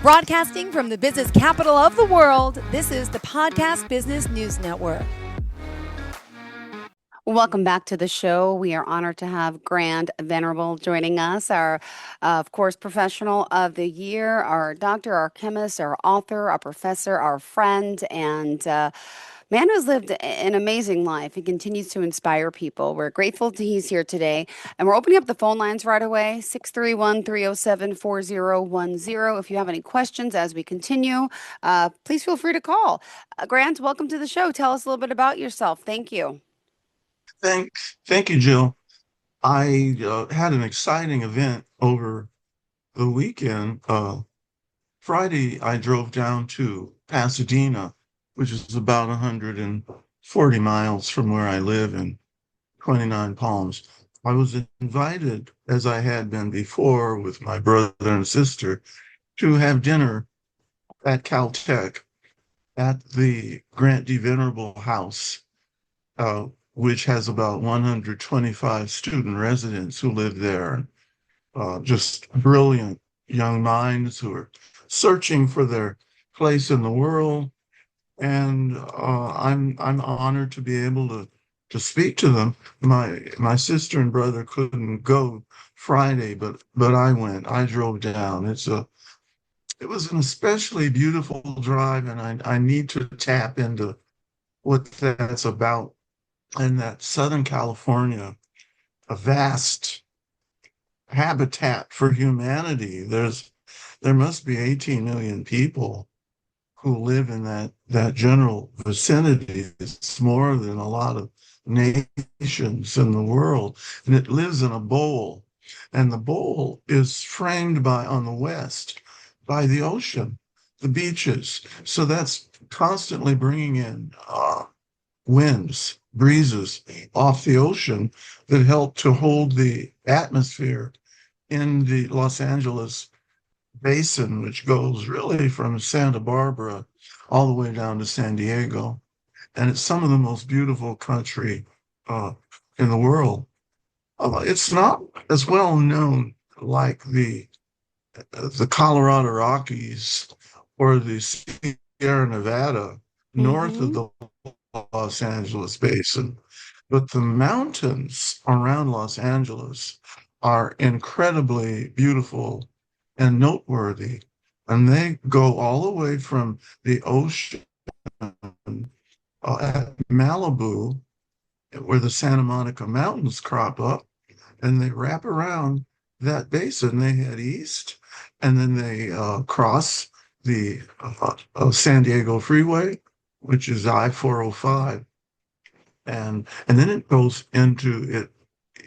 Broadcasting from the business capital of the world, this is the Podcast Business News Network. Welcome back to the show. We are honored to have Grant Venerable joining us, our, of course, professional of the year, our doctor, our chemist, our author, our professor, our friend, and man who's lived an amazing life. He continues to inspire people. We're grateful he's here today. And we're opening up the phone lines right away, 631-307-4010. If you have any questions as we continue, please feel free to call. Grant, welcome to the show. Tell us a little bit about yourself. Thank you. Thank you, Jill. I had an exciting event over the weekend. Friday, I drove down to Pasadena, which is about 140 miles from where I live in 29 Palms. I was invited, as I had been before with my brother and sister, to have dinner at Caltech at the Grant D. Venerable House, which has about 125 student residents who live there. Just brilliant young minds who are searching for their place in the world. And I'm honored to be able to speak to them. My sister and brother couldn't go Friday, but I went. I drove down. It was an especially beautiful drive, and I need to tap into what that's about. And that Southern California, a vast habitat for humanity. There must be 18 million people who live in that general vicinity. It's more than a lot of nations in the world. And it lives in a bowl. And the bowl is framed on the west, by the ocean, the beaches. So that's constantly bringing in winds, breezes off the ocean that help to hold the atmosphere in the Los Angeles basin, which goes really from Santa Barbara all the way down to San Diego. And it's some of the most beautiful country in the world. It's not as well known like the Colorado Rockies or the Sierra Nevada north of the Los Angeles basin, but the mountains around Los Angeles are incredibly beautiful and noteworthy, and they go all the way from the ocean at Malibu, where the Santa Monica Mountains crop up, and they wrap around that basin. They head east, and then they cross the San Diego Freeway, which is I-405, and then it goes into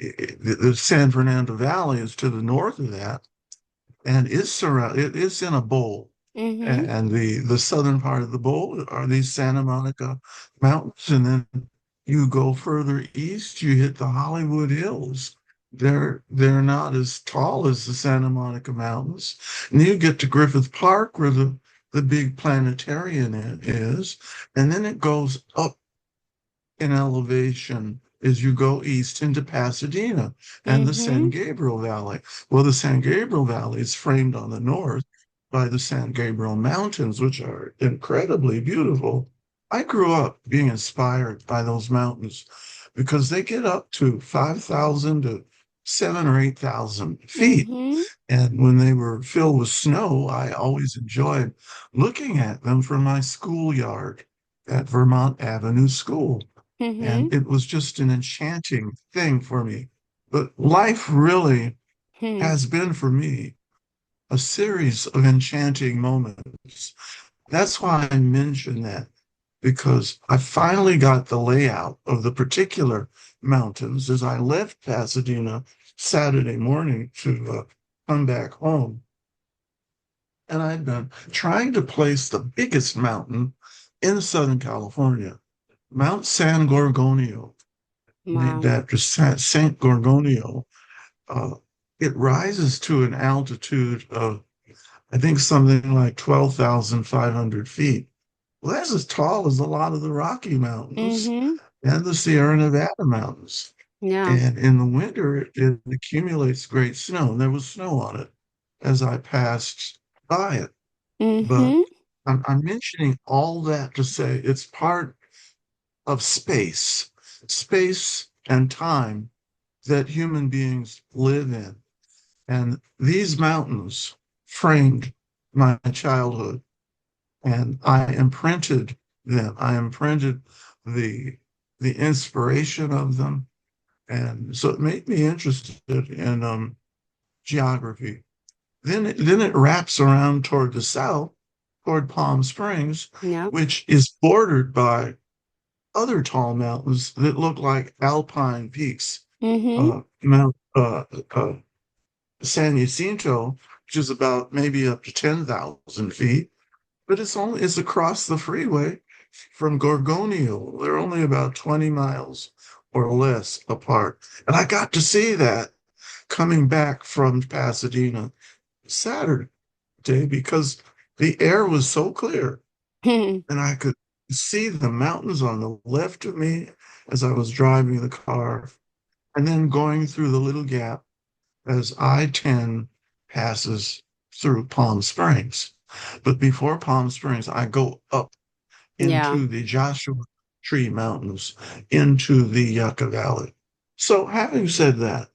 the San Fernando Valley is to the north of that, and it is in a bowl. And the southern part of the bowl are these Santa Monica Mountains, and then you go further east, you hit the Hollywood Hills. They're not as tall as the Santa Monica Mountains. And you get to Griffith Park, where the big planetarium is, and then it goes up in elevation as you go east into Pasadena and the San Gabriel Valley. Well, the San Gabriel Valley is framed on the north by the San Gabriel Mountains, which are incredibly beautiful. I grew up being inspired by those mountains because they get up to 5,000 to 7,000 or 8,000 feet. And when they were filled with snow, I always enjoyed looking at them from my schoolyard at Vermont Avenue School. And it was just an enchanting thing for me. But life really has been for me a series of enchanting moments. That's why I mention that, because I finally got the layout of the particular mountains as I left Pasadena Saturday morning to come back home. And I'd been trying to place the biggest mountain in Southern California, Mount San Gorgonio, named after Saint Gorgonio. It rises to an altitude of, I think, something like 12,500 feet. Well, that's as tall as a lot of the Rocky Mountains and the Sierra Nevada Mountains. And in the winter, it accumulates great snow, and there was snow on it as I passed by it. But Mm-hmm. I'm mentioning all that to say it's part of space and time that human beings live in. And these mountains framed my childhood, and I imprinted them. I imprinted the the inspiration of them, and so it made me interested in geography. Then it wraps around toward the south, toward Palm Springs, Yep. which is bordered by other tall mountains that look like alpine peaks. Mm-hmm. Mount San Jacinto, which is about maybe up to 10,000 feet, but it's across the freeway from Gorgonio. They're only about 20 miles or less apart. And I got to see that coming back from Pasadena Saturday because the air was so clear and I could see the mountains on the left of me as I was driving the car and then going through the little gap as I-10 passes through Palm Springs. But before Palm Springs, I go up Yeah. into the Joshua Tree Mountains, into the Yucca Valley. So, having said that,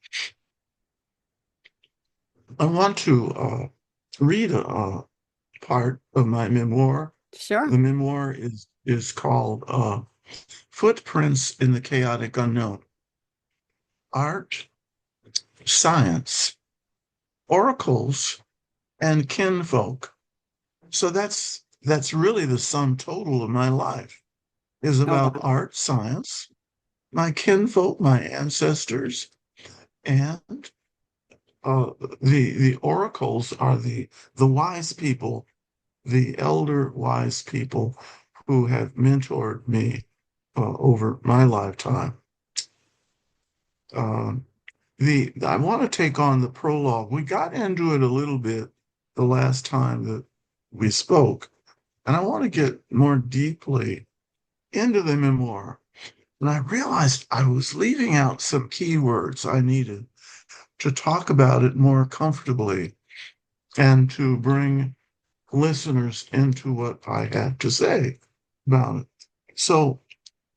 I want to read a part of my memoir. Sure. The memoir is called Footprints in the Chaotic Unknown: Art, Science, Oracles, and Kinfolk. So that's really the sum total of my life is Oh, about wow. art, science, my kinfolk, my ancestors, and the oracles are the wise people, the elder wise people who have mentored me over my lifetime. Um, the I want to take on the prologue. We got into it a little bit the last time that we spoke, and I want to get more deeply into the memoir. And I realized I was leaving out some keywords I needed to talk about it more comfortably and to bring listeners into what I had to say about it. So,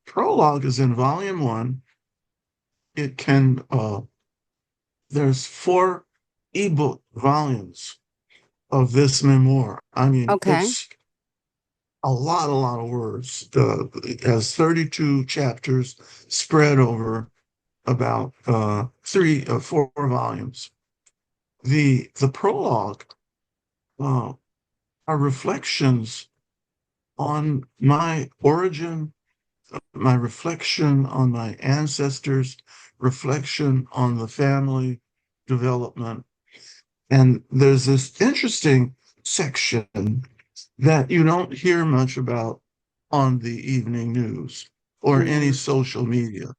prologue is in volume one. It can, there's 4 ebook volumes of this memoir. I mean, Okay. it's a lot of words. It has 32 chapters spread over about 4 volumes. The prologue uh, are reflections on my origin, my reflection on my ancestors, reflection on the family development. And there's this interesting section that you don't hear much about on the evening news or any Yeah. social media.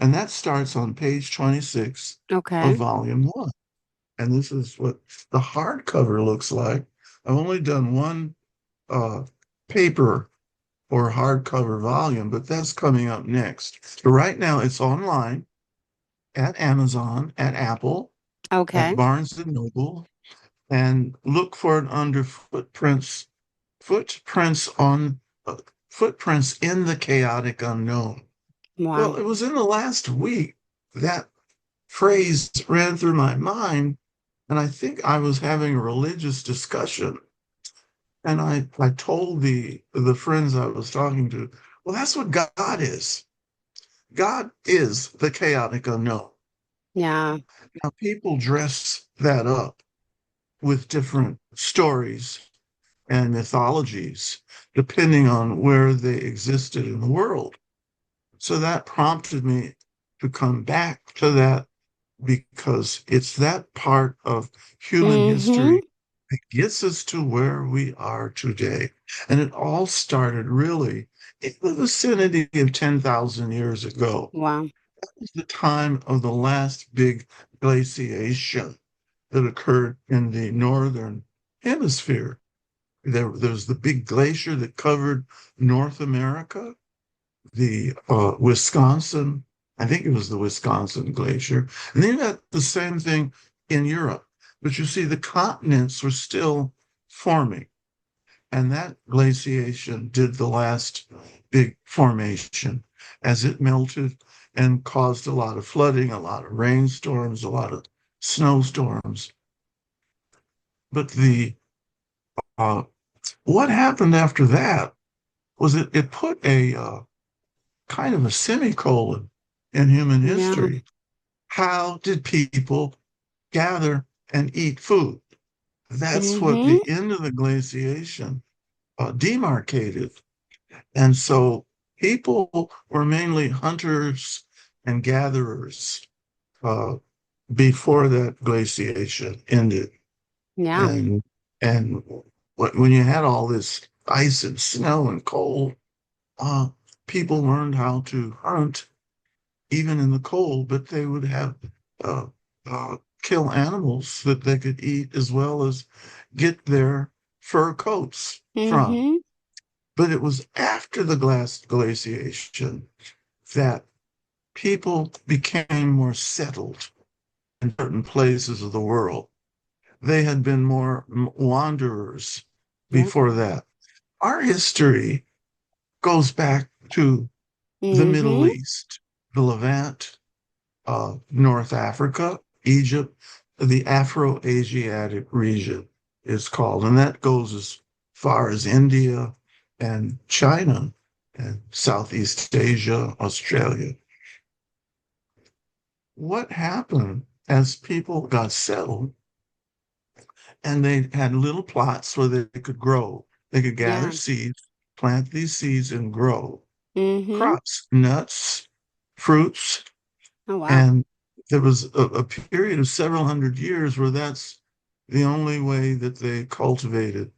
And that starts on page 26 of Okay. volume one. And this is what the hardcover looks like. I've only done one uh, paper or hardcover volume, but that's coming up next. So right now it's online at Amazon, at Apple, at Okay. Barnes and Noble, and look for it under footprints on footprints in the chaotic unknown. Well, Wow. it was in the last week that phrase ran through my mind, and I think I was having a religious discussion. And I told the friends I was talking to, well, that's what God is. God is the chaotic unknown. Yeah. Now, people dress that up with different stories and mythologies, depending on where they existed in the world. So that prompted me to come back to that because it's that part of human Mm-hmm. history that gets us to where we are today. And it all started really in the vicinity of 10,000 years ago. Wow. That was the time of the last big glaciation that occurred in the northern hemisphere. There's the big glacier that covered North America, the Wisconsin, I think it was the Wisconsin glacier. And then you got the same thing in Europe. But you see, the continents were still forming. And that glaciation did the last big formation as it melted and caused a lot of flooding, a lot of rainstorms, a lot of snowstorms. But the uh, what happened after that was it put a kind of a semicolon in human Yeah. history. How did people gather and eat food? That's what Mm-hmm. the end of the glaciation demarcated. And so people were mainly hunters and gatherers uh, before that glaciation ended. Yeah. And and when you had all this ice and snow and cold, uh, people learned how to hunt even in the cold, but they would have uh, kill animals that they could eat as well as get their fur coats from. Mm-hmm. But it was after the glaciation that people became more settled in certain places of the world. They had been more wanderers Yep. before that. Our history goes back to the Middle Mm-hmm. East, the Levant, North Africa, Egypt, the Afro-Asiatic region is called, and that goes as far as India and China and Southeast Asia, Australia. What happened as people got settled and they had little plots where they could grow? They could gather Yeah. seeds, plant these seeds, and grow Mm-hmm. crops, nuts, fruits. Oh, wow. And there was a period of several hundred years where that's the only way that they cultivated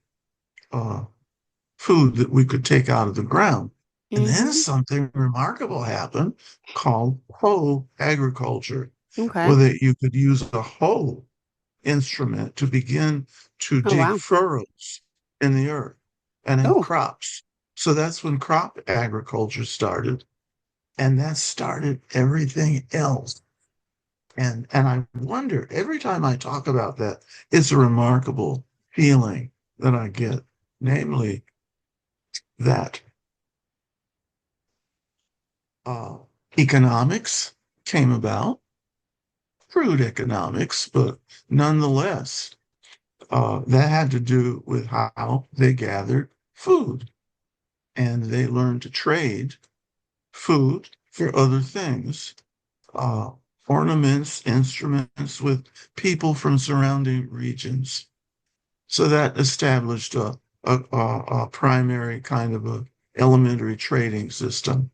uh, food that we could take out of the ground. And then Mm-hmm. something remarkable happened called hoe agriculture, Okay. where you could use a hoe instrument to begin to Oh, dig wow. furrows in the earth and have Oh. crops. So that's when crop agriculture started, and that started everything else. And I wonder every time I talk about that, it's a remarkable feeling that I get, namely that uh, economics came about, crude economics, but nonetheless, that had to do with how they gathered food and they learned to trade food for other things, uh, ornaments, instruments with people from surrounding regions. So that established a primary kind of a elementary trading system.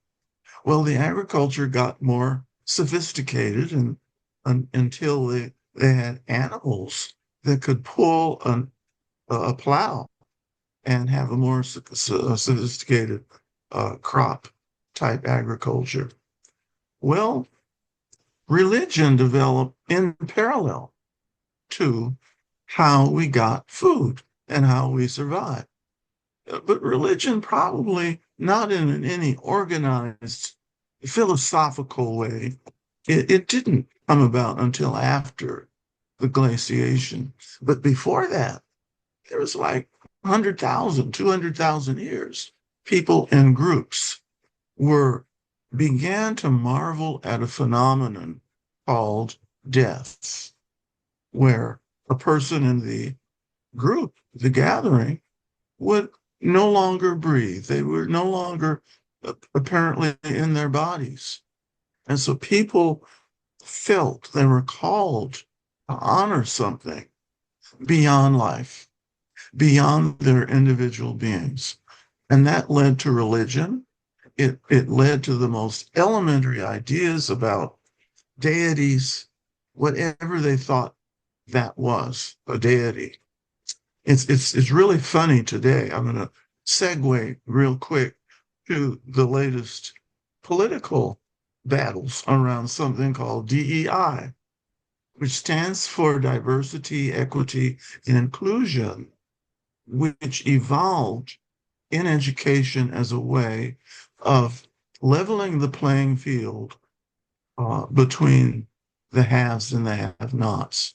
Well, the agriculture got more sophisticated until they had animals that could pull a plow and have a more sophisticated crop type agriculture. Well, religion developed in parallel to how we got food and how we survived. But religion probably not in any organized philosophical way. It didn't come about until after the glaciation. But before that, there was like 100,000, 200,000 years. People in groups were began to marvel at a phenomenon called death, where a person in the group, the gathering, would no longer breathe. They were no longer apparently in their bodies. And so people felt they were called to honor something beyond life, beyond their individual beings. And that led to religion. It led to the most elementary ideas about deities, whatever they thought that was, a deity. It's really funny today. I'm going to segue real quick to the latest political battles around something called DEI, which stands for diversity, equity, and inclusion, which evolved in education as a way of leveling the playing field between the haves and the have-nots.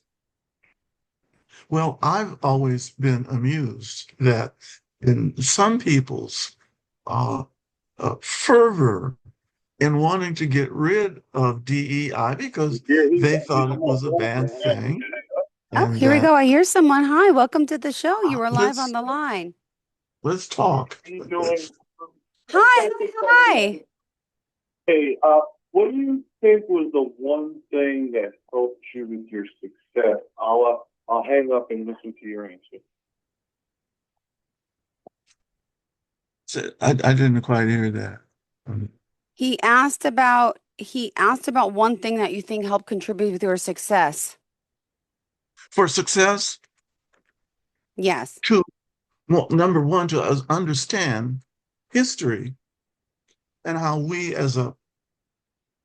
Well, I've always been amused that in some people's uh, fervor in wanting to get rid of DEI because they thought it was a bad thing, Oh, and here we that go. I hear someone. Hi, welcome to the show. You were live on let's the line. let's talk. Hi, hi. Hey, what do you think was the one thing that helped you with your success? I'll hang up and listen to your answer. I didn't quite hear that. He asked about one thing that you think helped contribute with your success. For success, Yes. to well, number one, to understand history and how we as a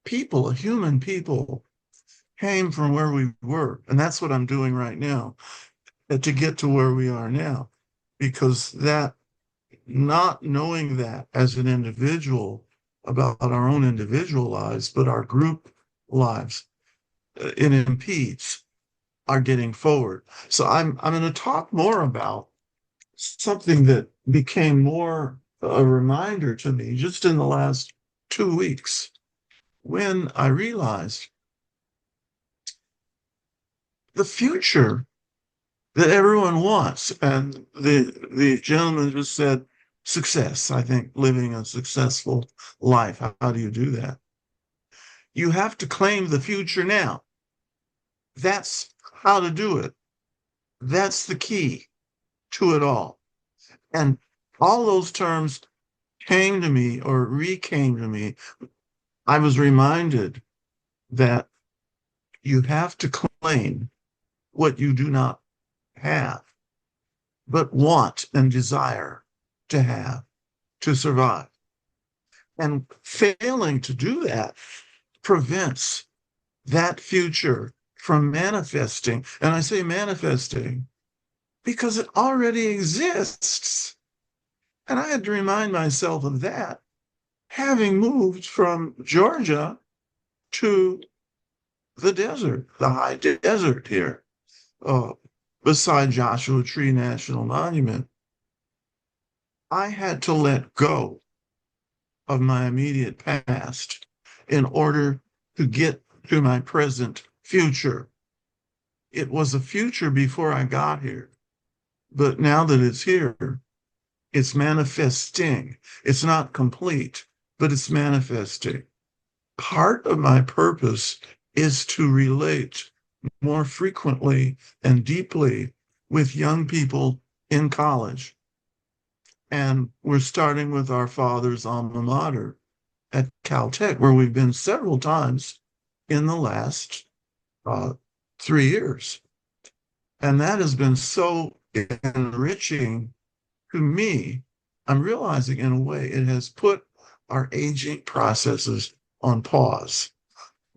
people, a human people, came from where we were. And that's what I'm doing right now, to get to where we are now. Because that, not knowing that as an individual about our own individual lives, but our group lives, it impedes our getting forward. So I'm going to talk more about something that became more a reminder to me just in the last 2 weeks when I realized the future that everyone wants. And the gentleman just said success. I think living a successful life. How do you do that? You have to claim the future now. That's how to do it. That's the key to it all. And all those terms came to me or recame to me. I was reminded that you have to claim what you do not have, but want and desire to have to survive. And failing to do that prevents that future from manifesting. And I say manifesting because it already exists. And I had to remind myself of that, having moved from Georgia to the desert, the high desert here, beside Joshua Tree National Monument. I had to let go of my immediate past in order to get to my present future. It was a future before I got here, but now that it's here, it's manifesting. It's not complete, but it's manifesting. Part of my purpose is to relate more frequently and deeply with young people in college. And we're starting with our father's alma mater at Caltech, where we've been several times in the last 3 years. And that has been so enriching to me. I'm realizing in a way it has put our aging processes on pause,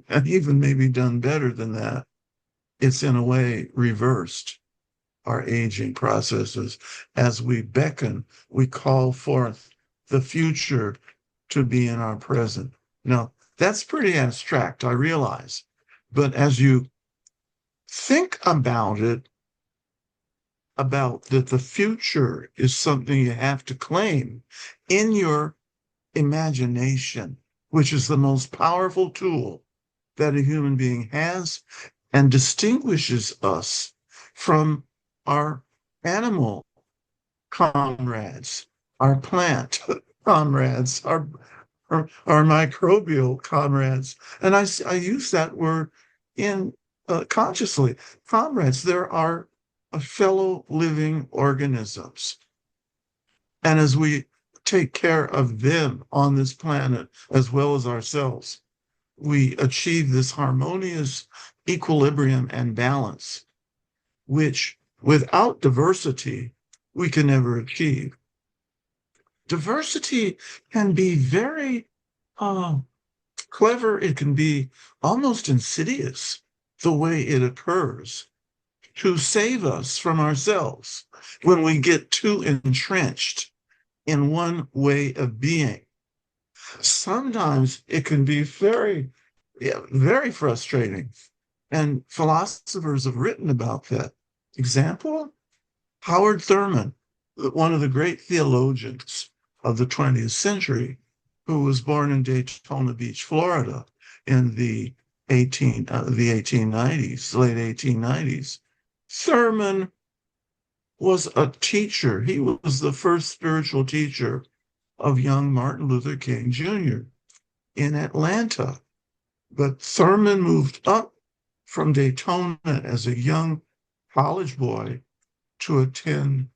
and even maybe done better than that. It's in a way reversed our aging processes as we beckon, we call forth the future to be in our present. Now, that's pretty abstract, I realize. But as you think about it, about that the future is something you have to claim in your imagination, which is the most powerful tool that a human being has and distinguishes us from our animal comrades, our plant comrades, our microbial comrades. And I use that word in consciously. Comrades, there are fellow living organisms. And as we take care of them on this planet as well as ourselves, we achieve this harmonious equilibrium and balance, which without diversity, we can never achieve. Diversity can be very clever. It can be almost insidious the way it occurs to save us from ourselves when we get too entrenched in one way of being. Sometimes it can be very, very frustrating. And philosophers have written about that. Example, Howard Thurman, one of the great theologians of the 20th century, who was born in Daytona Beach, Florida, in the 1890s, late 1890s. Thurman was a teacher. He was the first spiritual teacher of young Martin Luther King Jr. in Atlanta. But Thurman moved up from Daytona as a young college boy to attend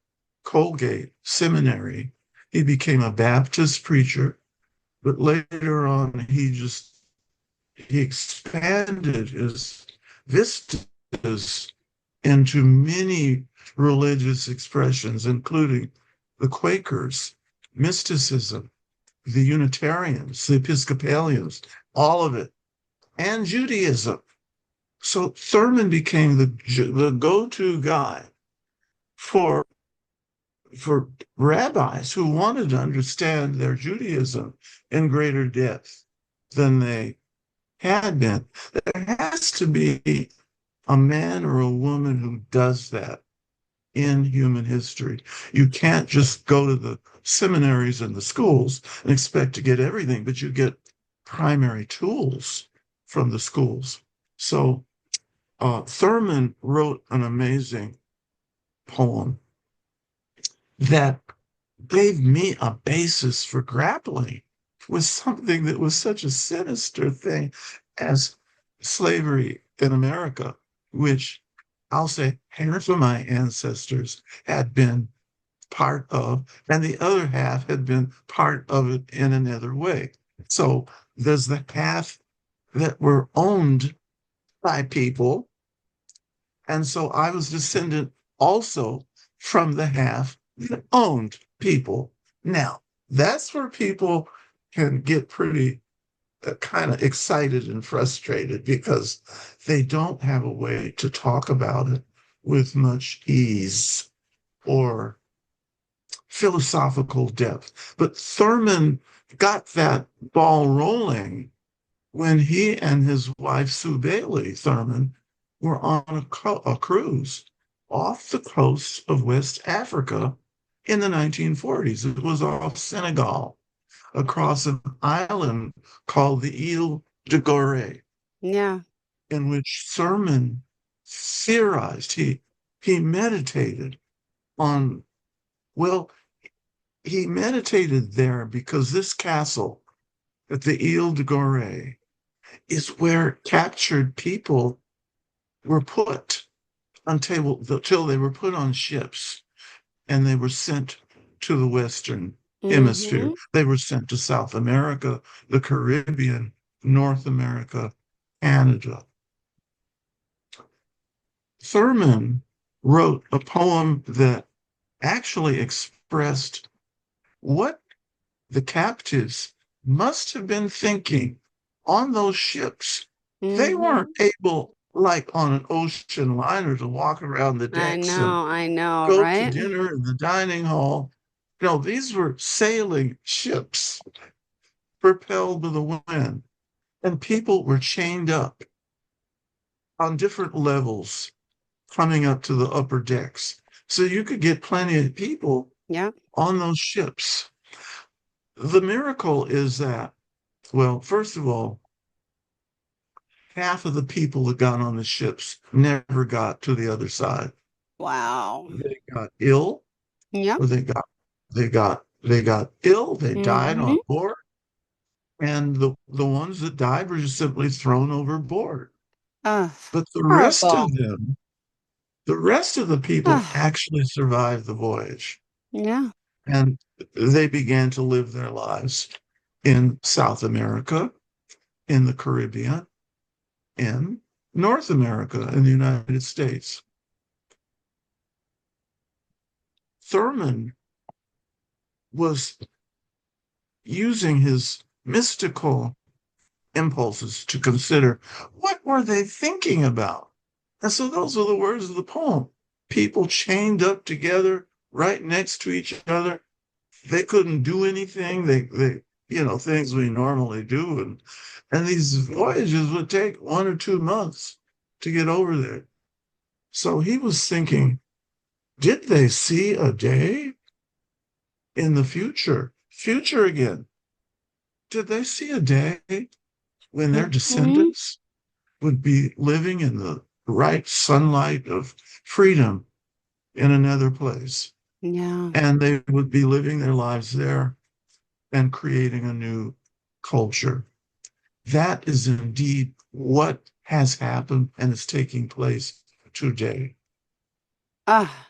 Colgate Seminary. He became a Baptist preacher, but later on he expanded his vistas into many religious expressions, including the Quakers, mysticism, the Unitarians, the Episcopalians, all of it, and Judaism. So Thurman became the go-to guy for for rabbis who wanted to understand their Judaism in greater depth than they had been. There has to be a man or a woman who does that in human history. You can't just go to the seminaries and the schools and expect to get everything, but you get primary tools from the schools. So Thurman wrote an amazing poem that gave me a basis for grappling with something that was such a sinister thing as slavery in America, which I'll say half of my ancestors had been part of, and the other half had been part of it in another way. So there's the half that were owned by people. And so I was descendant also from the half that owned people. Now, that's where people can get pretty kind of excited and frustrated because they don't have a way to talk about it with much ease or philosophical depth. But Thurman got that ball rolling when he and his wife, Sue Bailey Thurman, were on a cruise off the coast of West Africa in the 1940s. It was off Senegal, across an island called the Ile de Gorée, Yeah. in which Thurman theorized. He meditated on, well, he meditated there because this castle at the Ile de Gorée is where captured people were put until they were put on ships and they were sent to the Western Hemisphere. Mm-hmm. They were sent to South America, the Caribbean, North America, Canada. Thurman wrote a poem that actually expressed what the captives must have been thinking on those ships. They Mm-hmm. weren't able, like on an ocean liner, to walk around the decks and I know, go to right? dinner in the dining hall. No, these were sailing ships propelled by the wind, and people were chained up on different levels coming up to the upper decks. So you could get plenty of people Yeah. on those ships. The miracle is that, well, first of all, half of the people that got on the ships never got to the other side. Wow. They got ill, Yeah. or they got ill, they died Mm-hmm. on board, and the ones that died were just simply thrown overboard. But Horrible. the rest of the people Ah, actually survived the voyage, yeah. and they began to live their lives in South America, in the Caribbean, in North America, in the United States. Thurman was using his mystical impulses to consider what were they thinking about. And so those are the words of the poem. People chained up together right next to each other. They couldn't do anything. Things we normally do. And these voyages would take 1 or 2 months to get over there. So he was thinking, did they see a day in the future again. Did they see a day when their Hmm. descendants would be living in the right sunlight of freedom in another place? Yeah. And they would be living their lives there and creating a new culture. That is indeed what has happened and is taking place today. Ah,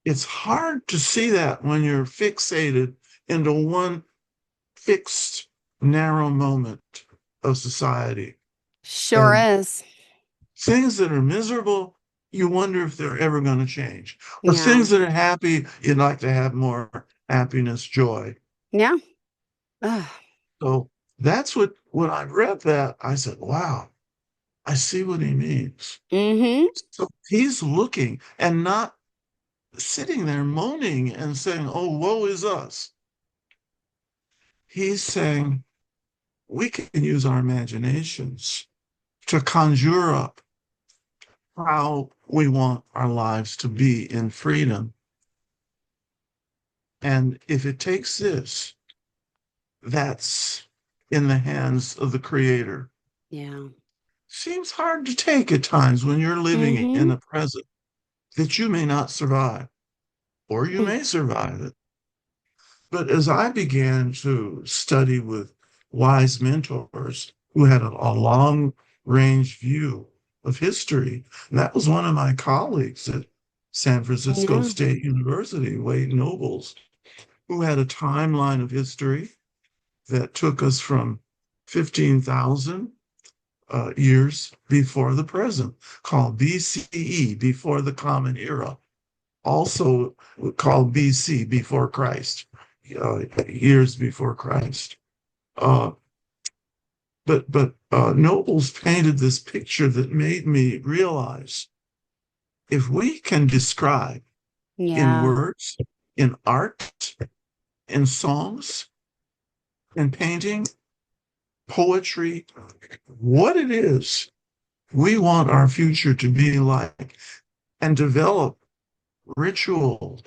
It's hard to see that when you're fixated into one fixed, narrow moment of society. sure And is. things that are miserable, you wonder if they're ever going to change. Or Yeah. things that are happy, you'd like to have more happiness, joy. Yeah. Ah. So that's what, when I read that, I said, wow, I see what he means. Mm-hmm. So he's looking and not sitting there moaning and saying, oh, woe is us. He's saying, we can use our imaginations to conjure up how we want our lives to be in freedom. And if it takes this, that's in the hands of the Creator. Yeah. Seems hard to take at times when you're living in Mm-hmm. a present that you may not survive, or you may survive it. But as I began to study with wise mentors who had a long range view of history, and that was one of my colleagues at San Francisco Yeah. State University, Wade Nobles, who had a timeline of history that took us from 15,000 years before the present, called BCE, before the Common Era, also called BC, before Christ, years before Christ. Uh, but Nobles painted this picture that made me realize if we can describe in Yeah. words, in art, in songs, in painting, poetry, what it is we want our future to be like, and develop ritual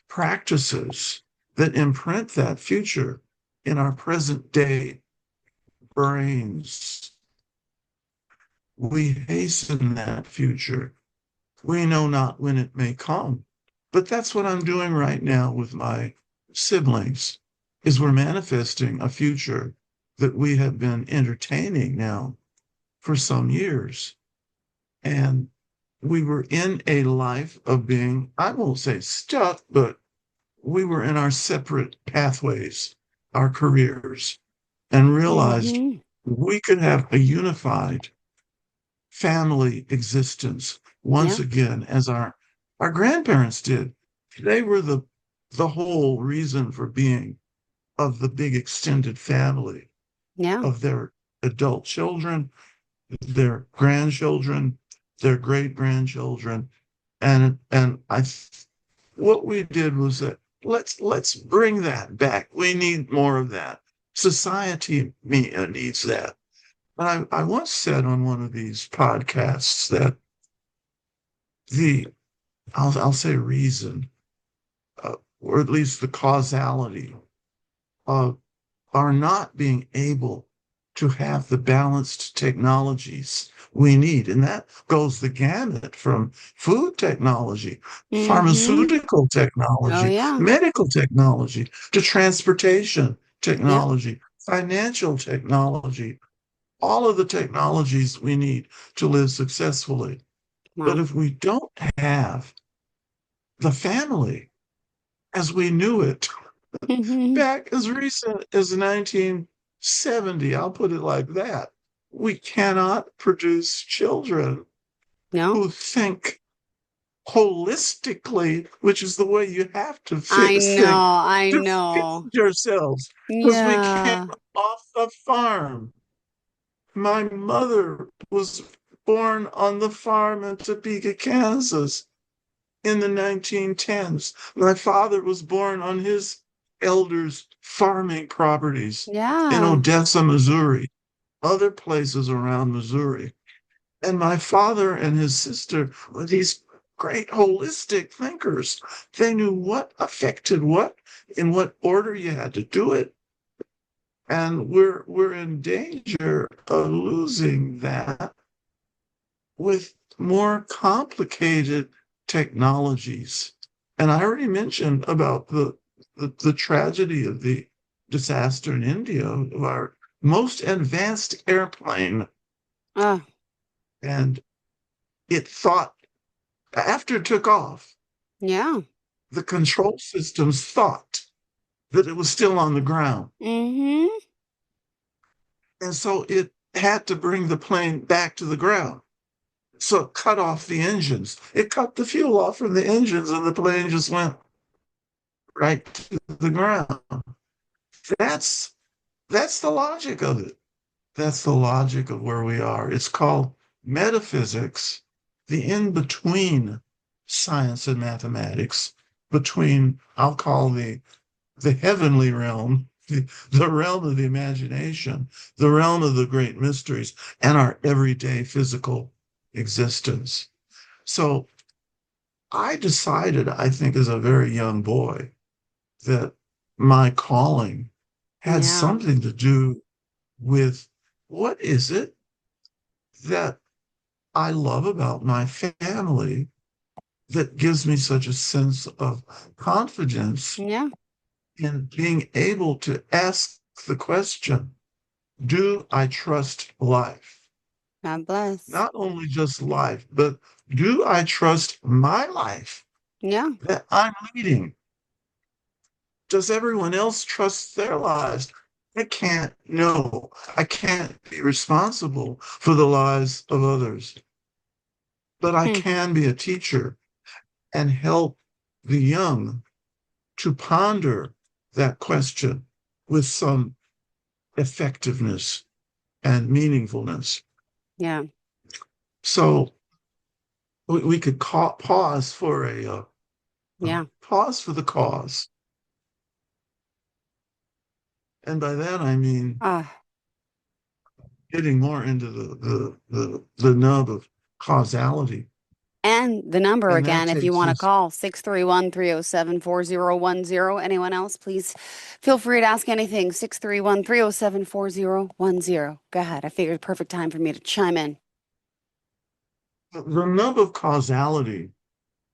practices that imprint that future in our present day brains. We hasten that future. We know not when it may come. But that's what I'm doing right now with my siblings, is we're manifesting a future that we have been entertaining now for some years. And we were in a life of being, I won't say stuck, but we were in our separate pathways, our careers, and realized Mm-hmm. we could have a unified family existence once Yeah. again, as our grandparents did. They were the whole reason for being of the big extended family Yeah. of their adult children, their grandchildren, their great grandchildren, and what we did was that let's bring that back. We need more of that. Society needs that. And I once said on one of these podcasts that the I'll say reason, or at least the causality of are not being able to have the balanced technologies we need. And that goes the gamut from food technology, Mm-hmm. pharmaceutical Oh, technology, yeah. medical technology, to transportation Yep. technology, financial technology, all of the technologies we need to live successfully. But Wow. if we don't have the family as we knew it Mm-hmm. back as recent as 1970, I'll put it like that, we cannot produce children No, who think holistically, which is the way you have to I know. think I to know. feed yourselves, because we came Yeah. off the farm. My mother was born on the farm in Topeka, Kansas in the 1910s. My father was born on his elders' farming properties in Yeah. Odessa, Missouri, other places around Missouri. And my father and his sister were these great holistic thinkers. They knew what affected what, in what order you had to do it. And we're in danger of losing that with more complicated technologies. And I already mentioned about the tragedy of the disaster in India of our most advanced airplane. Oh, And it thought, after it took off, yeah. the control systems thought that it was still on the ground. Mm-hmm. And so it had to bring the plane back to the ground. So it cut off the engines. It cut the fuel off from the engines, and the plane just went right to the ground. That's that's the logic of it. That's the logic of where we are. It's called metaphysics, the in-between science and mathematics, between, I'll call the heavenly realm, the realm of the imagination, the realm of the great mysteries, and our everyday physical existence. So I decided, I think, as a very young boy, that my calling had Yeah. something to do with what is it that I love about my family that gives me such a sense of confidence Yeah. in being able to ask the question, do I trust life? God bless. Not only just life, but do I trust my life Yeah. that I'm leading? Does everyone else trust their lives? I can't know. I can't be responsible for the lives of others, but I Hmm. can be a teacher and help the young to ponder that question with some effectiveness and meaningfulness. Yeah. So we could pause for Yeah. pause for the cause, and by that I mean Ah. getting more into the nub of causality, And the number and that again, if you takes want to us. call 631-307-4010. Anyone else, please feel free to ask anything. 631-307-4010. Go ahead. I figured perfect time for me to chime in. The nub of causality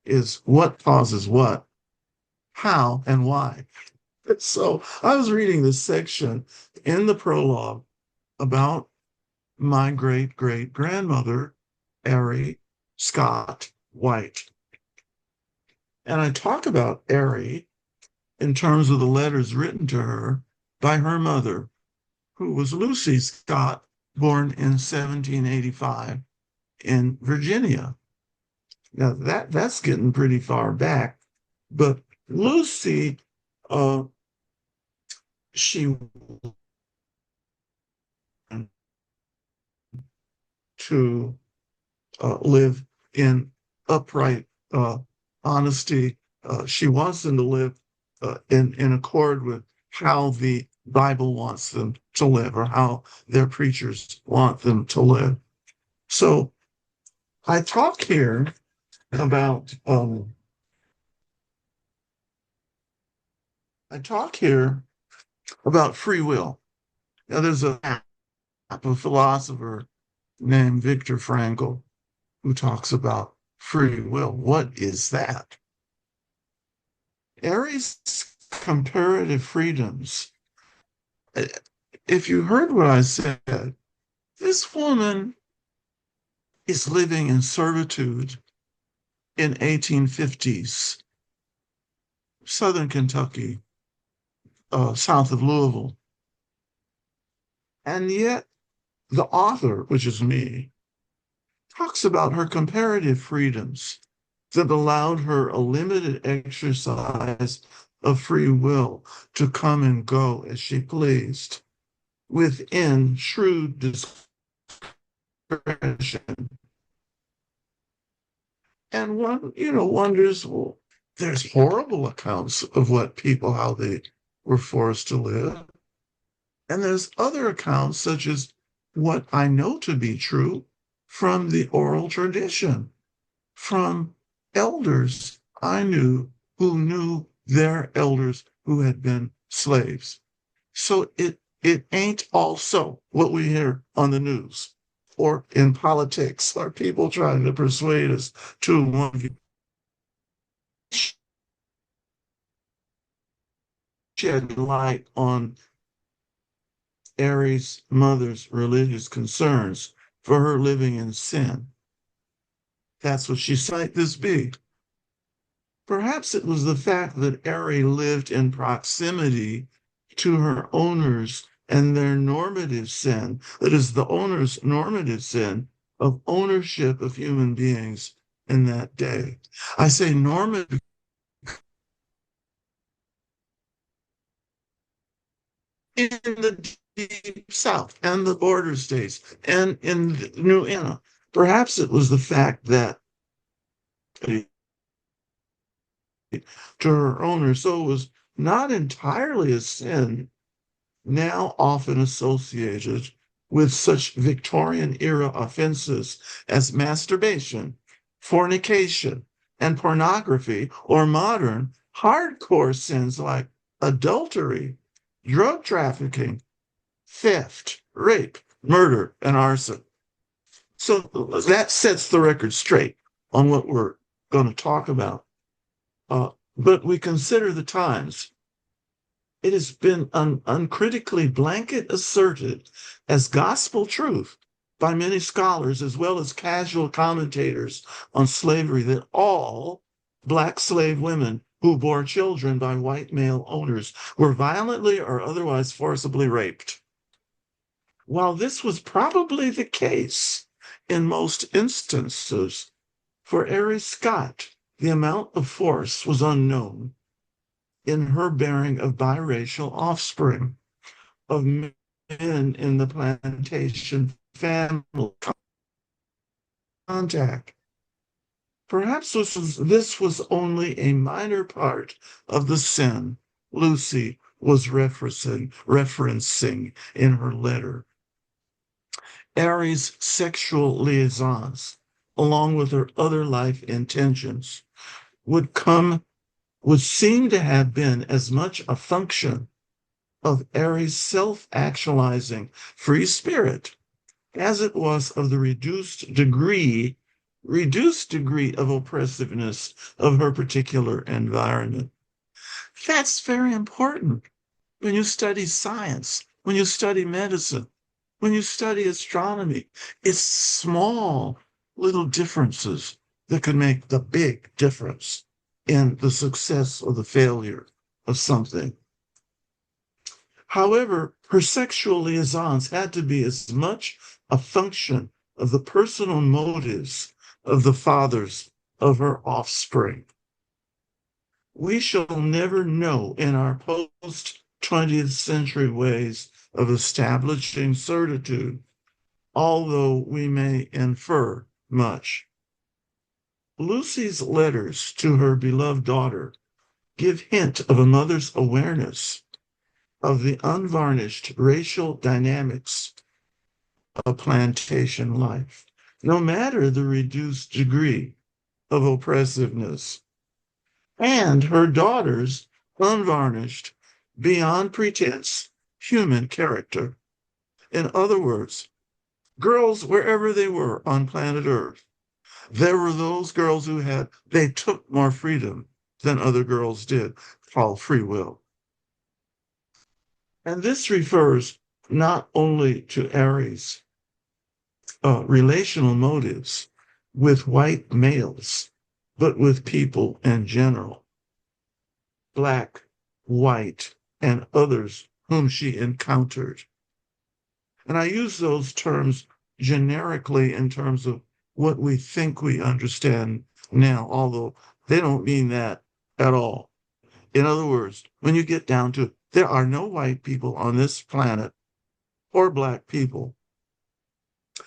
is what causes what, how, and why. So I was reading this section in the prologue about my great great grandmother, Ari Scott White. And I talk about Ari in terms of the letters written to her by her mother, who was Lucy Scott, born in 1785 in Virginia. Now that's getting pretty far back, but Lucy, uh, she wanted to live in upright honesty. She wants them to live in accord with how the Bible wants them to live, or how their preachers want them to live. So I talk here about free will. Now, there's a philosopher named Viktor Frankl who talks about free will. What is that? Aries comparative freedoms. If you heard what I said, this woman is living in servitude in 1850s, Southern Kentucky, south of Louisville. And yet the author, which is me, talks about her comparative freedoms that allowed her a limited exercise of free will to come and go as she pleased within shrewd discretion. And one, wonders, well, there's horrible accounts of how they were forced to live. And there's other accounts, such as what I know to be true from the oral tradition, from elders I knew who knew their elders who had been slaves. So it ain't also what we hear on the news or in politics or people trying to persuade us to one view. Shed light on Aries' mother's religious concerns for her living in sin. That's what she cited this be. Perhaps it was the fact that Aries lived in proximity to her owners and their normative sin, that is, the owner's normative sin of ownership of human beings in that day. I say normative in the deep South and the border states and in New England. Perhaps it was the fact that to her owner, so it was not entirely a sin, now often associated with such Victorian era offenses as masturbation, fornication, and pornography, or modern hardcore sins like adultery, drug trafficking, theft, rape, murder, and arson. So that sets the record straight on what we're going to talk about. But we consider the times. It has been uncritically blanket asserted as gospel truth by many scholars as well as casual commentators on slavery that all Black slave women who bore children by white male owners were violently or otherwise forcibly raped. While this was probably the case in most instances, for Aries Scott, the amount of force was unknown in her bearing of biracial offspring, of men in the plantation family contact. Perhaps this was only a minor part of the sin Lucy was referencing in her letter. Aries' sexual liaisons, along with her other life intentions, would seem to have been as much a function of Aries' self-actualizing free spirit as it was of the reduced degree of oppressiveness of her particular environment. That's very important when you study science, when you study medicine, when you study astronomy. It's small little differences that can make the big difference in the success or the failure of something. However, her sexual liaisons had to be as much a function of the personal motives of the fathers of her offspring. We shall never know in our post-20th century ways of establishing certitude, although we may infer much. Lucy's letters to her beloved daughter give hint of a mother's awareness of the unvarnished racial dynamics of plantation life, no matter the reduced degree of oppressiveness, and her daughter's unvarnished, beyond pretense, human character. In other words, girls, wherever they were on planet Earth, there were those girls they took more freedom than other girls did, called free will. And this refers not only to Aries' relational motives with white males, but with people in general, Black, white, and others whom she encountered. And I use those terms generically in terms of what we think we understand now, although they don't mean that at all. In other words, when you get down to it, there are no white people on this planet or Black people.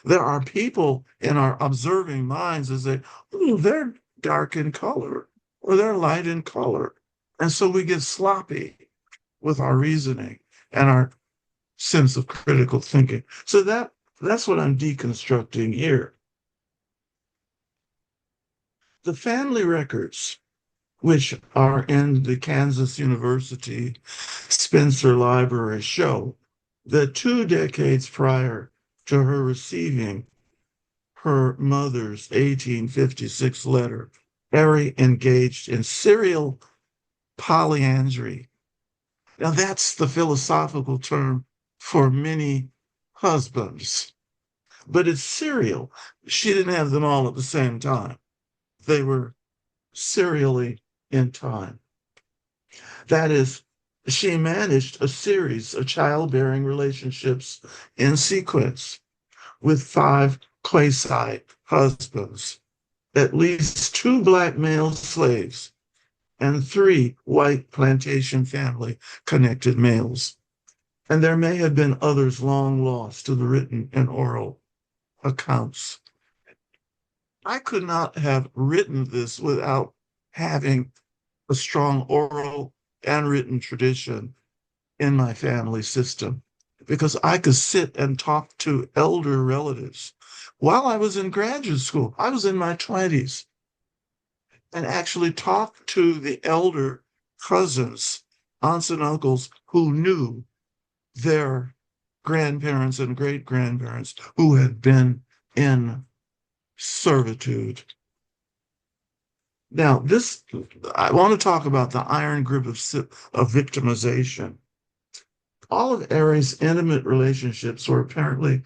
There are people in our observing minds that say, oh, they're dark in color or they're light in color. And so we get sloppy with our reasoning and our sense of critical thinking. So that's what I'm deconstructing here. The family records which are in the Kansas University Spencer Library, show that 2 decades prior to her receiving her mother's 1856 letter, Harry engaged in serial polyandry. Now, that's the philosophical term for many husbands, but it's serial. She didn't have them all at the same time. They were serially in time. That is, she managed a series of childbearing relationships in sequence with 5 quasi husbands, at least 2 black male slaves, and 3 white plantation family connected males. And there may have been others long lost to the written and oral accounts. I could not have written this without having a strong oral and written tradition in my family system, because I could sit and talk to elder relatives. While I was in graduate school, I was in my 20s, and actually talk to the elder cousins, aunts and uncles who knew their grandparents and great grandparents who had been in servitude. Now, I want to talk about the iron grip of victimization. All of Aries' intimate relationships were apparently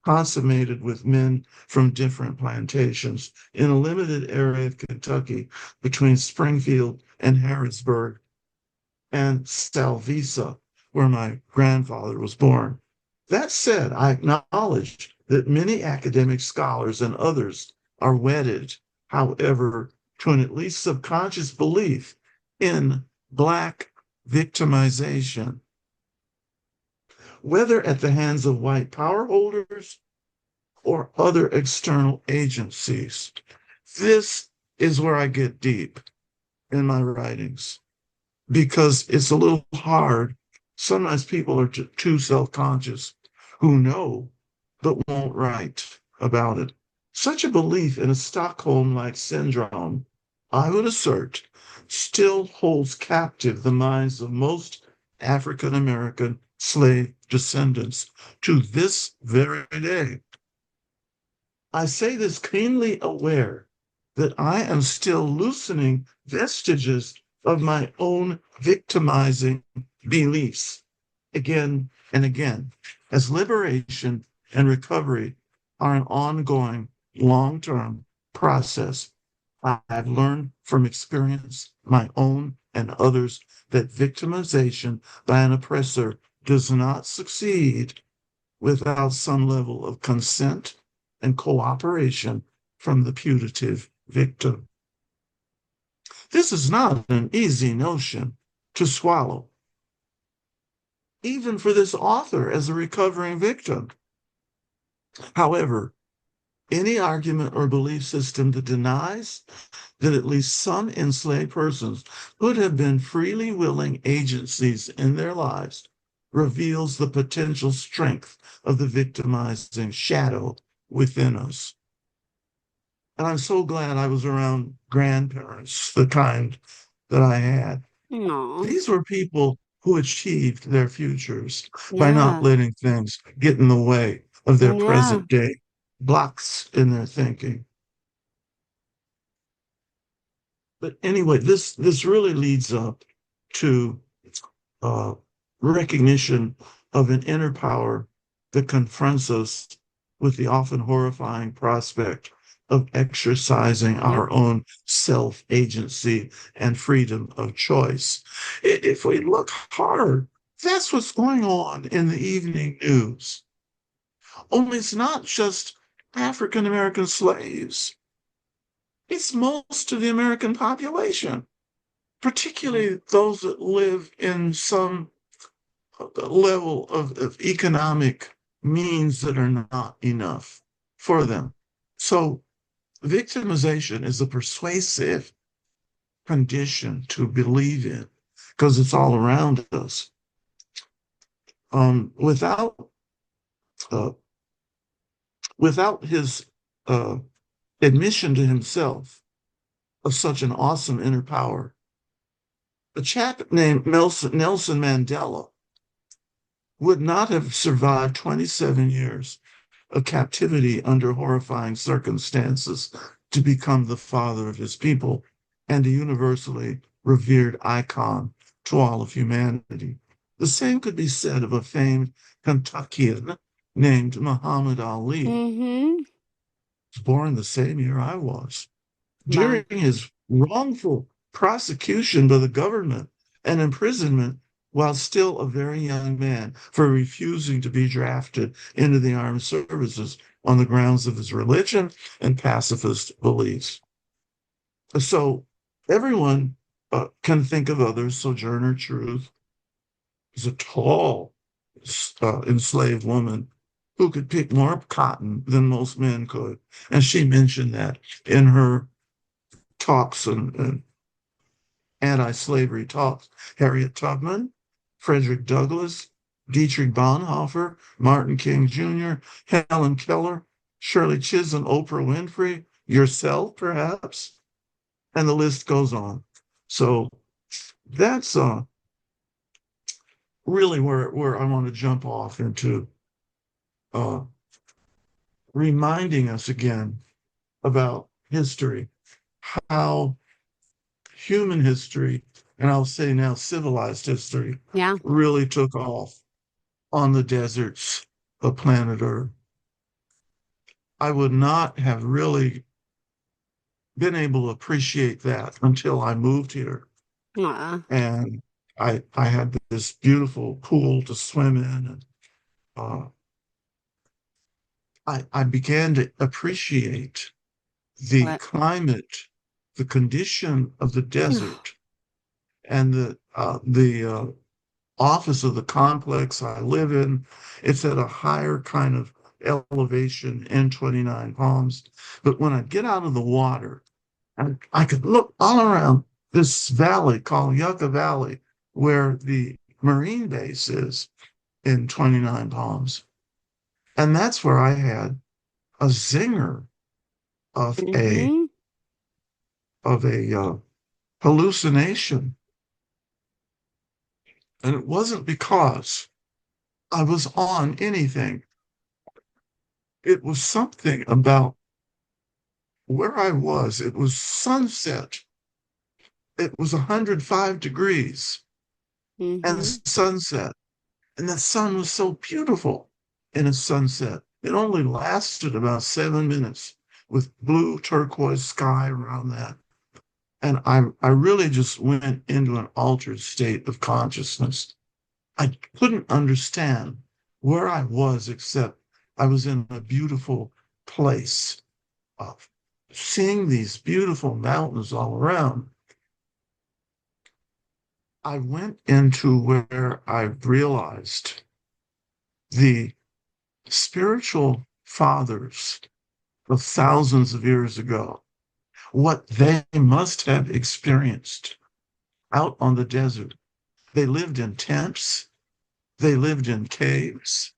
consummated with men from different plantations in a limited area of Kentucky between Springfield and Harrisburg and Salvisa, where my grandfather was born. That said, I acknowledge that many academic scholars and others are wedded, however, to an at least subconscious belief in Black victimization, whether at the hands of white power holders or other external agencies. This is where I get deep in my writings, because it's a little hard. Sometimes people are too self-conscious who know but won't write about it. Such a belief in a Stockholm-like syndrome, I would assert, still holds captive the minds of most African American slave descendants to this very day. I say this keenly aware that I am still loosening vestiges of my own victimizing beliefs again and again, as liberation and recovery are an ongoing, long-term process. I have learned from experience, my own and others, that victimization by an oppressor does not succeed without some level of consent and cooperation from the putative victim. This is not an easy notion to swallow, even for this author as a recovering victim. However, any argument or belief system that denies that at least some enslaved persons could have been freely willing agencies in their lives reveals the potential strength of the victimizing shadow within us. And I'm so glad I was around grandparents, the kind that I had. Aw. These were people who achieved their futures by not Yeah. letting things get in the way of their Yeah. present day blocks in their thinking. But anyway, this really leads up to uh, recognition of an inner power that confronts us with the often horrifying prospect of exercising Yep. our own self-agency and freedom of choice. If we look hard, that's what's going on in the evening news. Only it's not just African American slaves. It's most of the American population, particularly those that live in some level of economic means that are not enough for them. So victimization is a persuasive condition to believe in because it's all around us. Without uh, his admission to himself of such an awesome inner power, A chap named Nelson Mandela would not have survived 27 years of captivity under horrifying circumstances to become the father of his people and a universally revered icon to all of humanity. The same could be said of a famed Kentuckian named Muhammad Ali. Mm-hmm. He was born the same year I was. Wow. During his wrongful prosecution by the government and imprisonment while still a very young man for refusing to be drafted into the armed services on the grounds of his religion and pacifist beliefs. So everyone can think of others. Sojourner Truth is a tall, enslaved woman who could pick more cotton than most men could. And she mentioned that in her talks and anti-slavery talks. Harriet Tubman, Frederick Douglass, Dietrich Bonhoeffer, Martin King Jr., Helen Keller, Shirley Chisholm, Oprah Winfrey, yourself, perhaps, and the list goes on. So that's really where I want to jump off into uh, reminding us again about history, how human history, and I'll say now civilized history, Yeah. really took off on the deserts of planet Earth. I would not have really been able to appreciate that until I moved here. And I had this beautiful pool to swim in, and I began to appreciate the What? climate, the condition of the desert, and the office of the complex I live in. It's at a higher kind of elevation in 29 Palms. But when I get out of the water, I could look all around this valley called Yucca Valley, where the Marine base is in 29 Palms. And that's where I had a zinger of a Mm-hmm. hallucination. And it wasn't because I was on anything. It was something about where I was. It was sunset. It was 105 degrees and Mm-hmm. sunset. And the sun was so beautiful in a sunset. It only lasted about 7 minutes with blue turquoise sky around that. And I really just went into an altered state of consciousness. I couldn't understand where I was, except I was in a beautiful place of seeing these beautiful mountains all around. I went into where I realized the spiritual fathers of thousands of years ago, what they must have experienced out on the desert. They lived in tents, they lived in caves,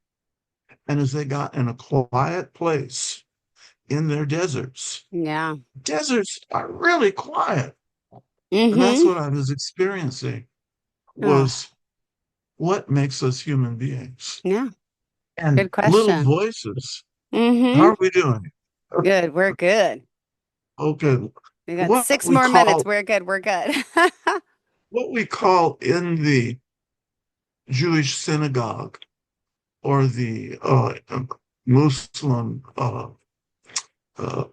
and as they got in a quiet place in their Yeah. deserts are really quiet. And that's Mm-hmm. what I was experiencing Oh, was what makes us human beings. yeah. And Good little question. voices. How Mm-hmm. are we doing? Good. We're good. Okay. We got What 6 more minutes. We're good. We're good. we call in the Jewish synagogue or the Muslim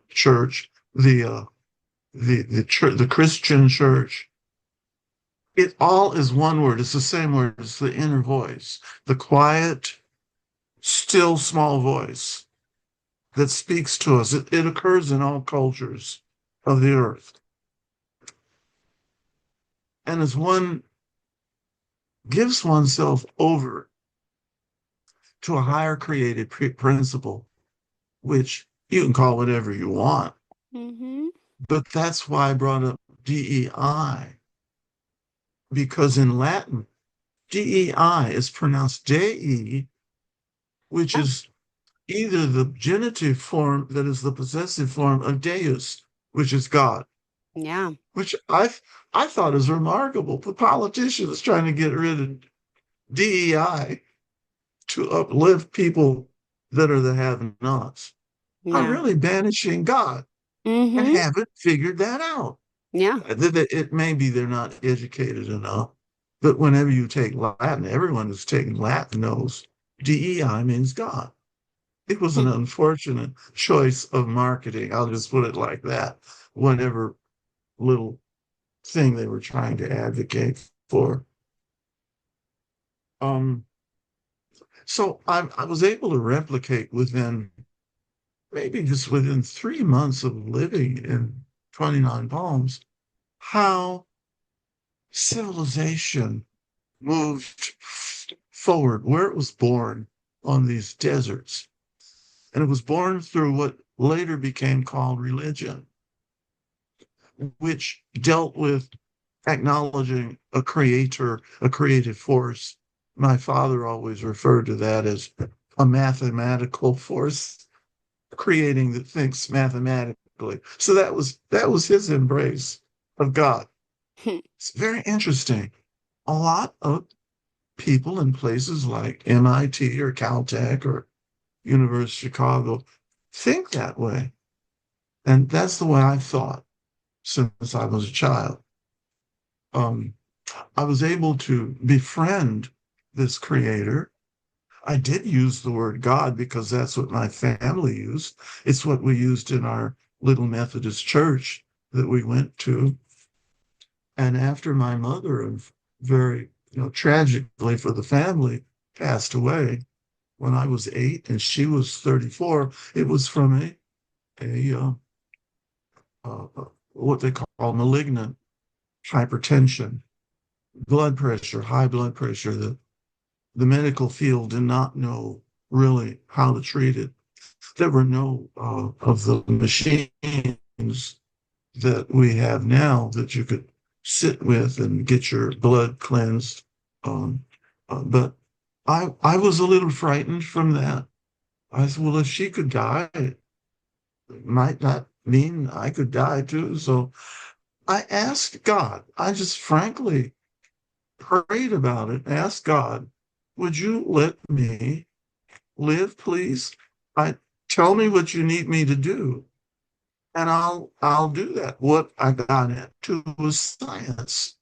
church, the church, the Christian church, it all is one word. It's the same word. It's the inner voice, the quiet, still small voice that speaks to us. It occurs in all cultures of the earth. And as one gives oneself over to a higher created principle, which you can call whatever you want, Mm-hmm. but that's why I brought up DEI, because in Latin, DEI is pronounced DE, which Oh, is either the genitive form that is the possessive form of Deus, which is God. Yeah. which I thought is remarkable. The politicians trying to get rid of DEI to uplift people that are the have-nots are Yeah. really banishing God and Mm-hmm. haven't figured that out. Yeah. It may be they're not educated enough, but whenever you take Latin, everyone who's taken Latin knows DEI means God. It was an unfortunate choice of marketing. I'll just put it like that. Whatever little thing they were trying to advocate for. Um, so I was able to replicate maybe just within 3 months of living in 29 Palms, how civilization moved forward, where it was born on these deserts. And it was born through what later became called religion, which dealt with acknowledging a creator, a creative force. My father always referred to that as a mathematical force creating that thinks mathematically. So that was his embrace of God. It's very interesting. A lot of people in places like MIT or Caltech or University of Chicago think that way. And that's the way I thought since I was a child. Um, I was able to befriend this creator. I did use the word God because that's what my family used. It's what we used in our little Methodist church that we went to. And after my mother, and very, tragically for the family, passed away when I was 8 and she was 34, it was from a what they call malignant hypertension, blood pressure, high blood pressure. The medical field did not know really how to treat it. There were no of the machines that we have now that you could sit with and get your blood cleansed. Um, but I was a little frightened from that. I said, well, if she could die, it might not mean I could die too. So I asked God, I just frankly prayed about it, asked God, would you let me live, please? I tell me what you need me to do, and I'll do that. What I got into was science.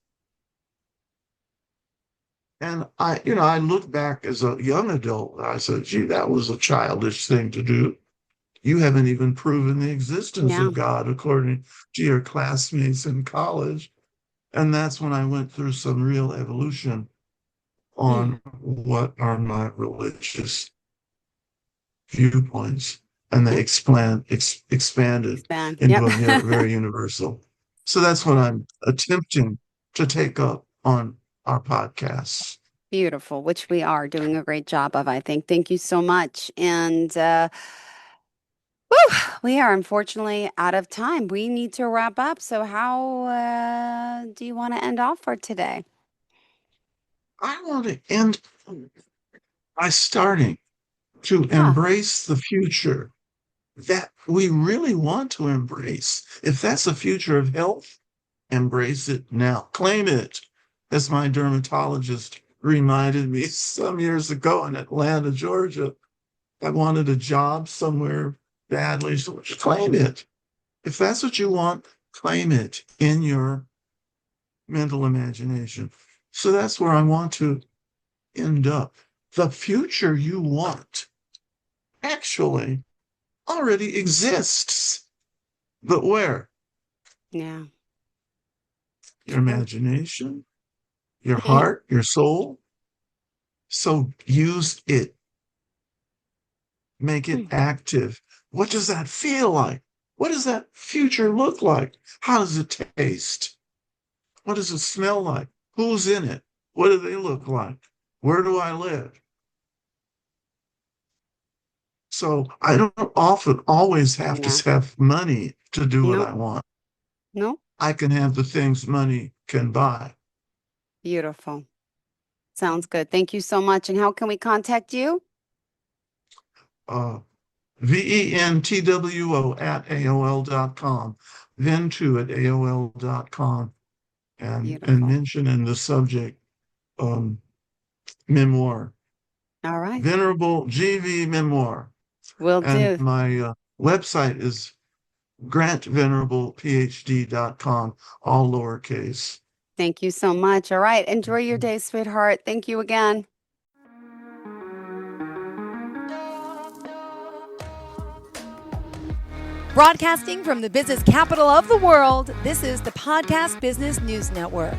And I look back as a young adult, I said, gee, that was a childish thing to do. You haven't even proven the existence Yeah. of God according to your classmates in college. And that's when I went through some real evolution Hmm. on what are my religious viewpoints. And they expanded Expand. Yep. into a very universal. So that's what I'm attempting to take up on our podcasts. Beautiful, which we are doing a great job of, I think. Thank you so much. And whew, we are unfortunately out of time. We need to wrap up. So how do you want to end off for today? I want to end by starting to Yeah. embrace the future that we really want to embrace. If that's a future of health, embrace it now. Claim it. As my dermatologist reminded me some years ago in Atlanta, Georgia, I wanted a job somewhere badly. So just claim it. If that's what you want, claim it in your mental imagination. So that's where I want to end up. The future you want actually already exists. But where? Yeah. Your True. imagination, your Hmm. heart, your soul. So use it, make it Hmm. active. What does that feel like? What does that future look like? How does it taste? What does it smell like? Who's in it? What do they look like? Where do I live? So I don't often always have Yeah. to have money to do what No, I want. no. I can have the things money can buy. Beautiful. Sounds good. Thank you so much. And how can we contact you? Uh, VENTWO at AOL.com, then2 at AOL.com, and Beautiful. mention in the subject memoir, All right. Venerable GV memoir. Will And do. my website is grantvenerablephd.com, all lowercase. Thank you so much. All right. Enjoy your day, sweetheart. Thank you again. Broadcasting from the business capital of the world, this is the Podcast Business News Network.